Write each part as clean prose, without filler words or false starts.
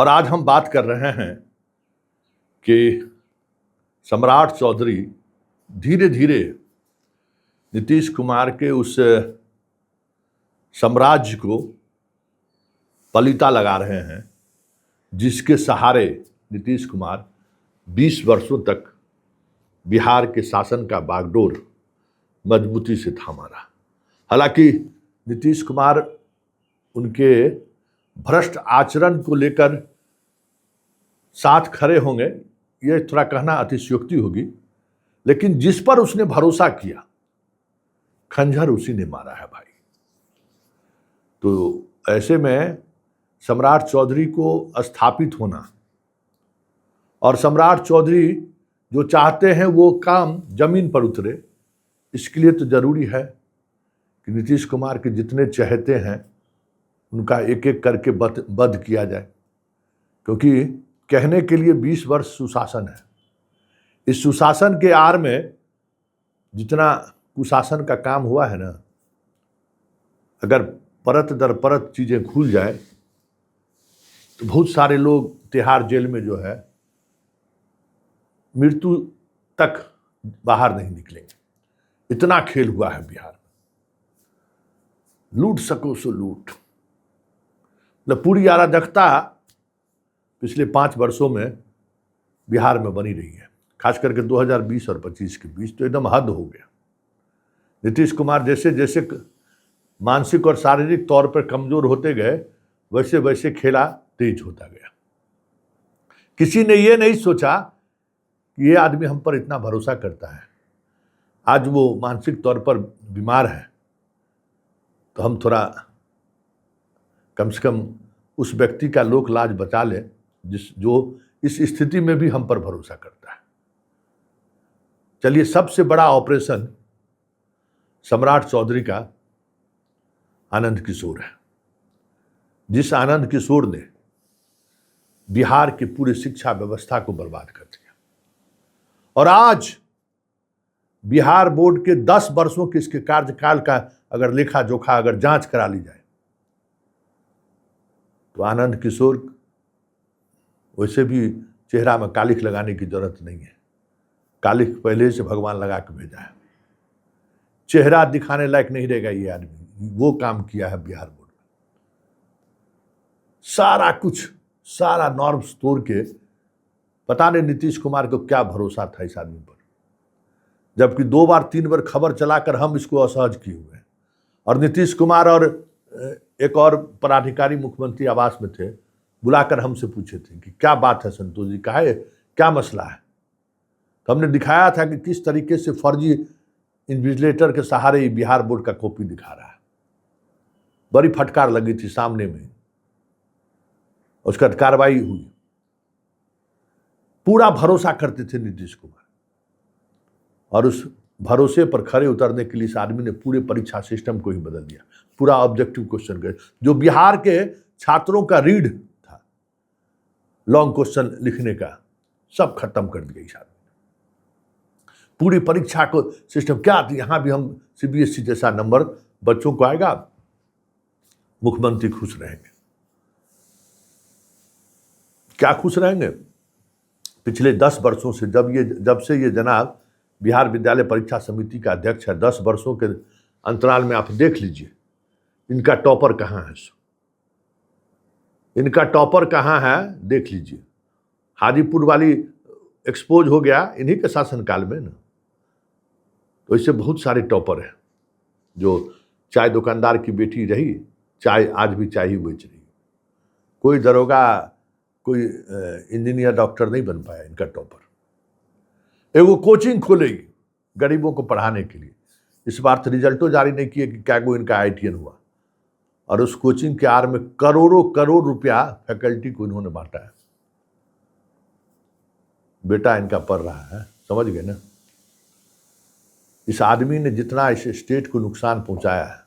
और आज हम बात कर रहे हैं कि सम्राट चौधरी धीरे धीरे नीतीश कुमार के उस साम्राज्य को पलीता लगा रहे हैं जिसके सहारे नीतीश कुमार 20 वर्षों तक बिहार के शासन का बागडोर मजबूती से थामा रहा। हालांकि नीतीश कुमार उनके भ्रष्ट आचरण को लेकर साथ खड़े होंगे, ये थोड़ा कहना अतिशयोक्ति होगी, लेकिन जिस पर उसने भरोसा किया खंजर उसी ने मारा है भाई। तो ऐसे में सम्राट चौधरी को स्थापित होना और सम्राट चौधरी जो चाहते हैं वो काम जमीन पर उतरे, इसके लिए तो जरूरी है कि नीतीश कुमार के जितने चहेते हैं उनका एक एक करके वध किया जाए, क्योंकि कहने के लिए 20 वर्ष सुशासन है। इस सुशासन के आड़ में जितना कुशासन का काम हुआ है ना, अगर परत दर परत चीजें खुल जाए तो बहुत सारे लोग तिहाड़ जेल में जो है मृत्यु तक बाहर नहीं निकलेंगे। इतना खेल हुआ है बिहार में, लूट सको सो लूट। मतलब पूरी अराजकता पिछले 5 वर्षों में बिहार में बनी रही है, खास करके 2020 और 25 के बीच तो एकदम हद हो गया। नीतीश कुमार जैसे जैसे मानसिक और शारीरिक तौर पर कमजोर होते गए वैसे वैसे खेला तेज होता गया। किसी ने ये नहीं सोचा कि ये आदमी हम पर इतना भरोसा करता है, आज वो मानसिक तौर पर बीमार है तो हम थोड़ा कम से कम उस व्यक्ति का लोक लाज बचा ले जो इस स्थिति में भी हम पर भरोसा करता है। चलिए, सबसे बड़ा ऑपरेशन सम्राट चौधरी का आनंद किशोर है, जिस आनंद किशोर ने बिहार की पूरी शिक्षा व्यवस्था को बर्बाद कर दिया। और आज बिहार बोर्ड के 10 वर्षों के इसके कार्यकाल का अगर लेखा जोखा अगर जांच करा ली जाए तो आनंद किशोर वैसे भी चेहरा में कालिख लगाने की जरूरत नहीं है। कालिख पहले से भगवान लगा के भेजा है, चेहरा दिखाने लायक नहीं रहेगा ये आदमी। वो काम किया है बिहार बोर्ड में, सारा कुछ, सारा नॉर्म्स तोड़ के। पता नहीं नीतीश कुमार को क्या भरोसा था इस आदमी पर, जबकि 2 बार 3 बार खबर चलाकर हम इसको असहज किए हुए हैं। और नीतीश कुमार और एक और पदाधिकारी मुख्यमंत्री आवास में थे, बुलाकर हमसे पूछे थे कि क्या बात है संतोष जी, कहा क्या मसला है। तो हमने दिखाया था कि किस तरीके से फर्जी इन्विजिलेटर के सहारे बिहार बोर्ड का कॉपी दिखा रहा है। बड़ी फटकार लगी थी सामने में, उसका कार्रवाई हुई। पूरा भरोसा करते थे नीतीश कुमार, और उस भरोसे पर खड़े उतरने के लिए इस आदमी ने पूरे परीक्षा सिस्टम को ही बदल दिया। पूरा ऑब्जेक्टिव क्वेश्चन का जो बिहार के छात्रों का रीड था, लॉन्ग क्वेश्चन लिखने का, सब खत्म कर दिया इस आदमी ने। पूरी परीक्षा को सिस्टम क्या, यहां भी हम CBSE जैसा नंबर बच्चों को आएगा, मुख्यमंत्री खुश रहेंगे। क्या खुश रहेंगे? पिछले 10 वर्षों से जब से ये जनाब बिहार विद्यालय परीक्षा समिति का अध्यक्ष है, 10 वर्षों के अंतराल में आप देख लीजिए इनका टॉपर कहाँ है, इनका टॉपर कहाँ है देख लीजिए। हाजीपुर वाली एक्सपोज हो गया इन्हीं के शासनकाल में ना। तो इससे बहुत सारे टॉपर हैं जो चाय दुकानदार की बेटी रही, चाय आज भी चाय ही बेच रही। कोई दरोगा, कोई इंजीनियर, डॉक्टर नहीं बन पाया इनका टॉपर। एगो कोचिंग खोलेगी गरीबों को पढ़ाने के लिए, इस बार तो रिजल्टो जारी नहीं किए कि क्या को इनका ITN हुआ, और उस कोचिंग के आड़ में करोड़ों करोड़ रुपया फैकल्टी को इन्होंने बांटा है। बेटा इनका पढ़ रहा है, समझ गए ना। इस आदमी ने जितना इस स्टेट को नुकसान पहुंचाया है,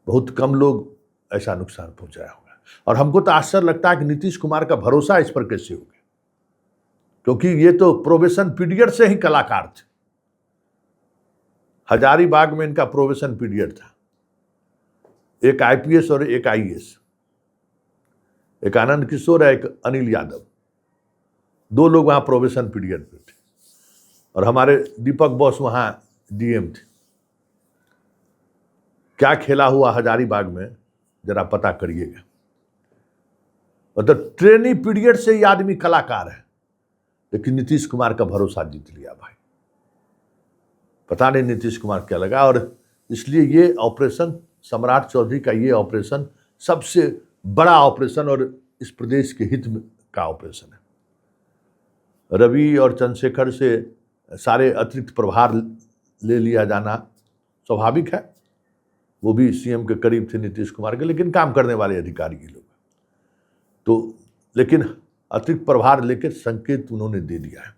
बहुत कम लोग ऐसा नुकसान पहुंचाया होगा। और हमको तो आश्चर्य लगता है कि नीतीश कुमार का भरोसा इस पर कैसे हो गया, क्योंकि ये तो प्रोबेशन पीरियड से ही कलाकार थे। हजारीबाग में इनका प्रोबेशन पीरियड था, एक IPS और एक IAS। एक आनंद किशोर है, एक अनिल यादव, 2 लोग वहाँ प्रोबेशन पीरियड पे थे, और हमारे दीपक बॉस वहाँ डीएम थे। क्या खेला हुआ हजारीबाग में जरा पता करिएगा। मतलब ट्रेनिंग पीरियड से ही आदमी कलाकार है, लेकिन नीतीश कुमार का भरोसा जीत लिया भाई। पता नहीं नीतीश कुमार क्या लगा, और इसलिए ये ऑपरेशन सम्राट चौधरी का ये ऑपरेशन सबसे बड़ा ऑपरेशन और इस प्रदेश के हित का ऑपरेशन है। रवि और चंद्रशेखर से सारे अतिरिक्त प्रभार ले लिया जाना स्वाभाविक है, वो भी सीएम के करीब थे नीतीश कुमार के, लेकिन काम करने वाले अधिकारी के लोग तो, लेकिन अतिरिक्त प्रभार लेकर संकेत उन्होंने दे दिया है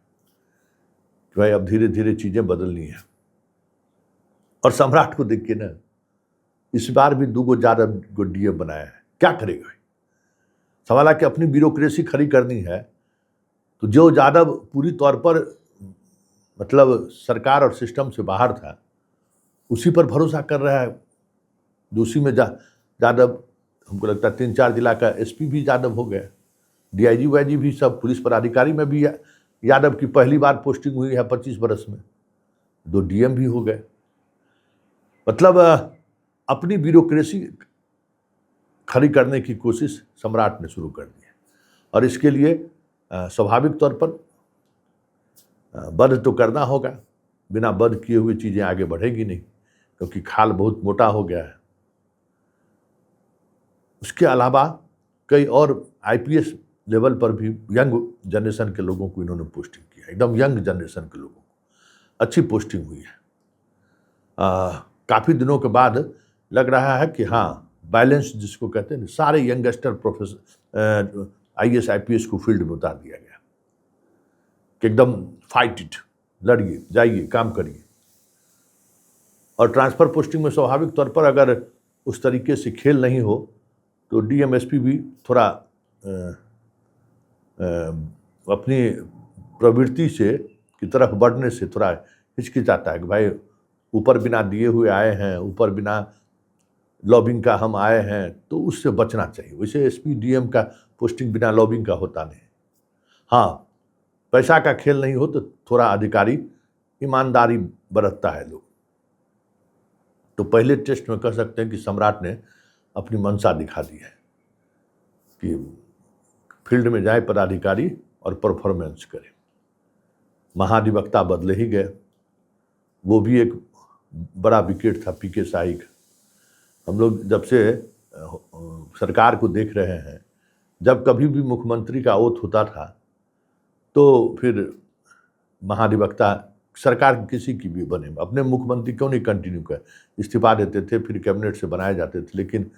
कि भाई अब धीरे धीरे चीजें बदलनी है। और सम्राट को देख के ना, इस बार भी 2 ज्यादा को डीएम बनाया है, क्या करेगा भाई। सवाल है कि अपनी ब्यूरोक्रेसी खड़ी करनी है, तो जो यादव पूरी तौर पर मतलब सरकार और सिस्टम से बाहर था, उसी पर भरोसा कर रहा है। दूसरी में यादव, हमको लगता है 3-4 जिला का एसपी भी यादव हो गया, डीआईजी वाईजी भी सब, पुलिस पदाधिकारी में भी यादव की पहली बार पोस्टिंग हुई है 25 बरस में, 2 डीएम भी हो गए। मतलब अपनी ब्यूरोक्रेसी खड़ी करने की कोशिश सम्राट ने शुरू कर दी है, और इसके लिए स्वाभाविक तौर पर वध तो करना होगा। बिना वध किए हुए चीज़ें आगे बढ़ेगी नहीं, क्योंकि खाल बहुत मोटा हो गया है। उसके अलावा कई और आईपीएस लेवल पर भी यंग जनरेशन के लोगों को इन्होंने पोस्टिंग किया, एकदम यंग जनरेशन के लोगों को अच्छी पोस्टिंग हुई है। काफ़ी दिनों के बाद लग रहा है कि हाँ, बैलेंस जिसको कहते हैं, सारे यंगस्टर प्रोफेसर आईएएस आईपीएस को फील्ड में उतार दिया गया कि एकदम फाइट इट, लड़िए, जाइए, काम करिए। और ट्रांसफर पोस्टिंग में स्वाभाविक तौर पर अगर उस तरीके से खेल नहीं हो तो डीएमएसपी भी थोड़ा अपनी प्रवृत्ति से की तरफ बढ़ने से थोड़ा हिचकिचाता है कि भाई ऊपर बिना दिए हुए आए हैं, ऊपर बिना लॉबिंग का हम आए हैं, तो उससे बचना चाहिए। वैसे एसपी डीएम का पोस्टिंग बिना लॉबिंग का होता नहीं। हाँ, पैसा का खेल नहीं हो तो थोड़ा अधिकारी ईमानदारी बरतता है लोग। तो पहले टेस्ट में कह सकते हैं कि सम्राट ने अपनी मंशा दिखा दी है कि फील्ड में जाए पदाधिकारी और परफॉर्मेंस करे। महाधिवक्ता बदले ही गए, वो भी एक बड़ा विकेट था पीके साई का। हम लोग जब से सरकार को देख रहे हैं, जब कभी भी मुख्यमंत्री का ओथ होता था तो फिर महाधिवक्ता सरकार किसी की भी बने, अपने मुख्यमंत्री क्यों नहीं कंटिन्यू कर, इस्तीफा देते थे, फिर कैबिनेट से बनाए जाते थे। लेकिन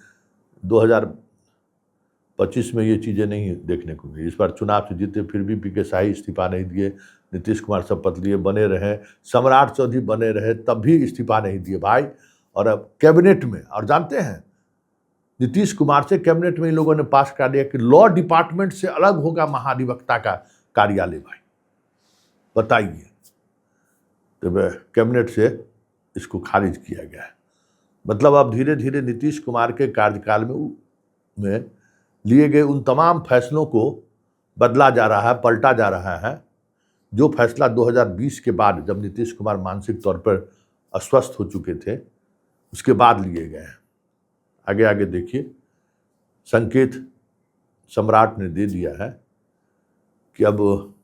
2025 में ये चीज़ें नहीं देखने को मिली। इस बार चुनाव से जीते फिर भी पीके साई इस्तीफा नहीं दिए, नीतीश कुमार शपथ लिए, बने रहे, सम्राट चौधरी बने रहे, तब भी इस्तीफा नहीं दिए भाई। और अब कैबिनेट में, और जानते हैं नीतीश कुमार से कैबिनेट में इन लोगों ने पास कर दिया कि लॉ डिपार्टमेंट से अलग होगा महाधिवक्ता का कार्यालय। भाई बताइए, तो कैबिनेट से इसको खारिज किया गया है। मतलब अब धीरे धीरे नीतीश कुमार के कार्यकाल में लिए गए उन तमाम फैसलों को बदला जा रहा है, पलटा जा रहा है, जो फैसला 2020 के बाद, जब नीतीश कुमार मानसिक तौर पर अस्वस्थ हो चुके थे, उसके बाद लिए गए हैं। आगे आगे देखिए, संकेत सम्राट ने दे दिया है कि अब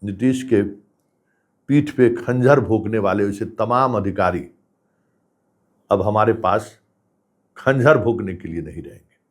नीतीश के पीठ पे खंजर भोंकने वाले वैसे तमाम अधिकारी अब हमारे पास खंजर भोंकने के लिए नहीं रहेंगे।